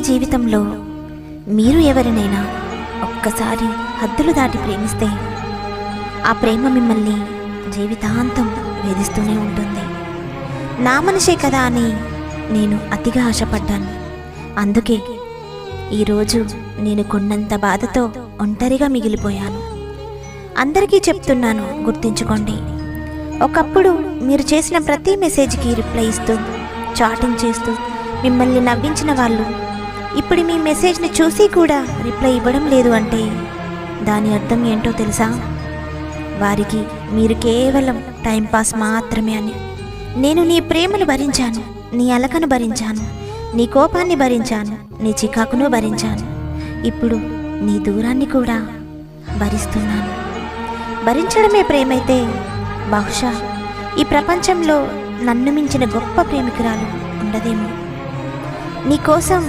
జీవితంలో మీరు ఎవరినైనా ఒక్కసారి హద్దులు దాటి ప్రేమిస్తే ఆ ప్రేమ మిమ్మల్ని జీవితాంతం వేధిస్తూనే ఉంటుంది. నా మనిషే కదా అని నేను అతిగా ఆశపడ్డాను. అందుకే ఈరోజు నేను కొన్నంత బాధతో ఒంటరిగా మిగిలిపోయాను. అందరికీ చెప్తున్నాను, గుర్తుంచుకోండి. ఒకప్పుడు మీరు చేసిన ప్రతి మెసేజ్కి రిప్లై ఇస్తూ చాటింగ్ చేస్తూ మిమ్మల్ని నవ్వించిన వాళ్ళు ఇప్పుడు మీ మెసేజ్ని చూసి కూడా రిప్లై ఇవ్వడం లేదు అంటే దాని అర్థం ఏంటో తెలుసా? వారికి మీరు కేవలం టైంపాస్ మాత్రమే అని. నేను నీ ప్రేమను భరించాను, నీ అలకను భరించాను, నీ కోపాన్ని భరించాను, నీ చికాకును భరించాను. ఇప్పుడు నీ దూరాన్ని కూడా భరిస్తున్నాను. భరించడమే ప్రేమైతే బహుశా ఈ ప్రపంచంలో నన్ను మించిన గొప్ప ప్రేమికురాలు ఉండదేమో. నీకోసం